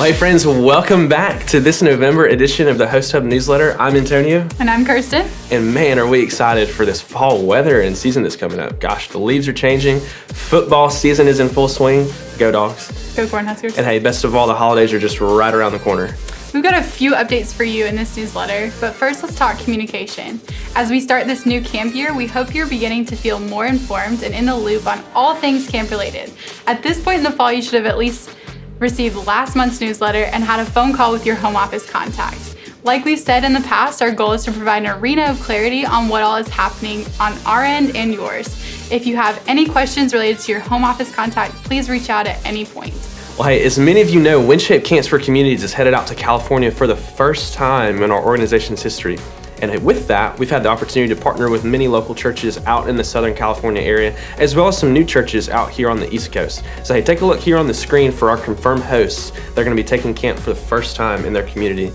Well, hey friends, welcome back to this November edition of the Host Hub newsletter. I'm Antonio. And I'm Kirsten. And man, are we excited for this fall weather and season that's coming up. Gosh, the leaves are changing. Football season is in full swing. Go Dogs. Go Cornhuskers. And hey, best of all, the holidays are just right around the corner. We've got a few updates for you in this newsletter, but first let's talk communication. As we start this new camp year, we hope you're beginning to feel more informed and in the loop on all things camp related. At this point in the fall, you should have at least received last month's newsletter and had a phone call with your home office contact. Like we've said in the past, our goal is to provide an arena of clarity on what all is happening on our end and yours. If you have any questions related to your home office contact, please reach out at any point. Well, hey, as many of you know, WinShape Camps for Communities is headed out to California for the first time in our organization's history. And with that, we've had the opportunity to partner with many local churches out in the Southern California area, as well as some new churches out here on the East Coast. So hey, take a look here on the screen for our confirmed hosts. They're going to be taking camp for the first time in their community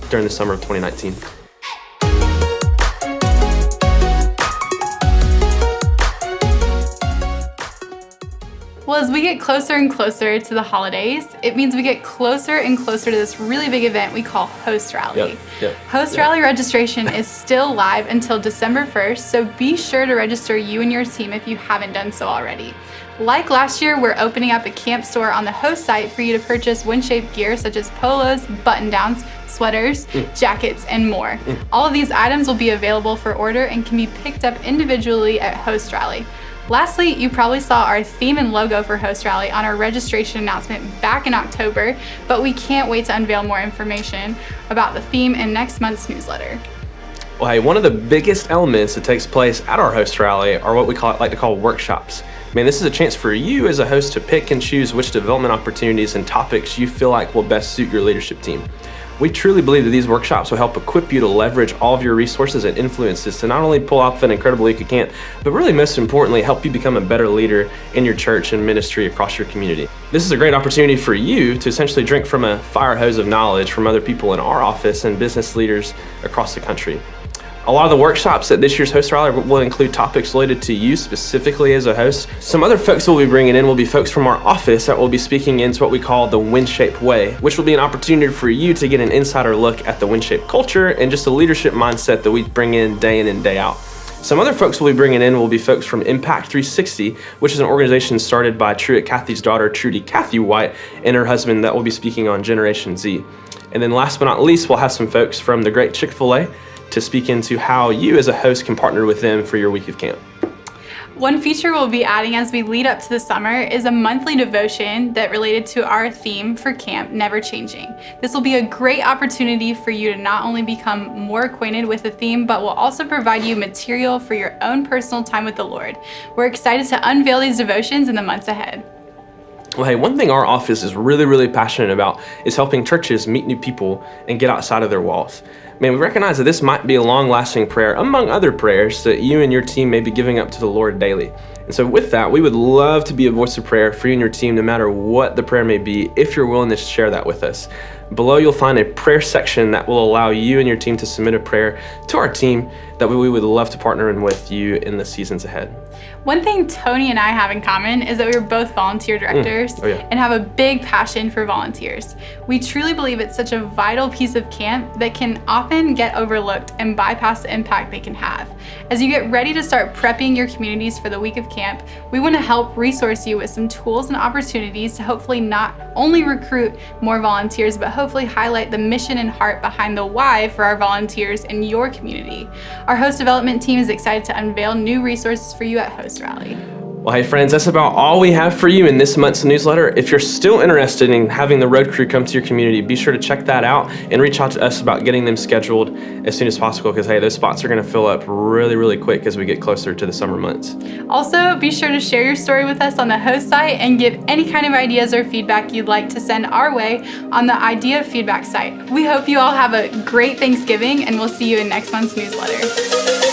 during the summer of 2019. Well, as we get closer and closer to the holidays, it means we get closer and closer to this really big event we call Host Rally. Host Rally registration is still live until December 1st, so be sure to register you and your team if you haven't done so already. Like last year, we're opening up a camp store on the host site for you to purchase WinShape gear such as polos, button-downs, sweaters, jackets, and more. All of these items will be available for order and can be picked up individually at Host Rally. Lastly, you probably saw our theme and logo for Host Rally on our registration announcement back in October, but we can't wait to unveil more information about the theme in next month's newsletter. Well, hey, one of the biggest elements that takes place at our Host Rally are what we like to call workshops. Man, this is a chance for you as a host to pick and choose which development opportunities and topics you feel like will best suit your leadership team. We truly believe that these workshops will help equip you to leverage all of your resources and influences to not only pull off an incredible week of camp, but really most importantly, help you become a better leader in your church and ministry across your community. This is a great opportunity for you to essentially drink from a fire hose of knowledge from other people in our office and business leaders across the country. A lot of the workshops at this year's Host Rally will include topics related to you specifically as a host. Some other folks we'll be bringing in will be folks from our office that will be speaking into what we call the WinShape Way, which will be an opportunity for you to get an insider look at the WinShape culture and just the leadership mindset that we bring in and day out. Some other folks we'll be bringing in will be folks from Impact 360, which is an organization started by Truett Cathy's daughter, Trudy Cathy White, and her husband that will be speaking on Generation Z. And then last but not least, we'll have some folks from the great Chick-fil-A to speak into how you as a host can partner with them for your week of camp. One feature we'll be adding as we lead up to the summer is a monthly devotion that related to our theme for camp, Never Changing. This will be a great opportunity for you to not only become more acquainted with the theme, but will also provide you material for your own personal time with the Lord. We're excited to unveil these devotions in the months ahead. Well, hey, one thing our office is really passionate about is helping churches meet new people and get outside of their walls. Man, we recognize that this might be a long-lasting prayer, among other prayers, that you and your team may be giving up to the Lord daily. And so with that, we would love to be a voice of prayer for you and your team, no matter what the prayer may be, if you're willing to share that with us. Below, you'll find a prayer section that will allow you and your team to submit a prayer to our team that we would love to partner in with you in the seasons ahead. One thing Tony and I have in common is that we are both volunteer directors and have a big passion for volunteers. We truly believe it's such a vital piece of camp that can often get overlooked and bypass the impact they can have. As you get ready to start prepping your communities for the week of camp, we want to help resource you with some tools and opportunities to hopefully not only recruit more volunteers, but hopefully highlight the mission and heart behind the why for our volunteers in your community. Our host development team is excited to unveil new resources for you at Host Rally. Well, hey friends, that's about all we have for you in this month's newsletter. If you're still interested in having the road crew come to your community, be sure to check that out and reach out to us about getting them scheduled as soon as possible, because hey, those spots are going to fill up really quick as we get closer to the summer months. Also, be sure to share your story with us on the host site and give any kind of ideas or feedback you'd like to send our way on the Idea Feedback site. We hope you all have a great Thanksgiving, and we'll see you in next month's newsletter.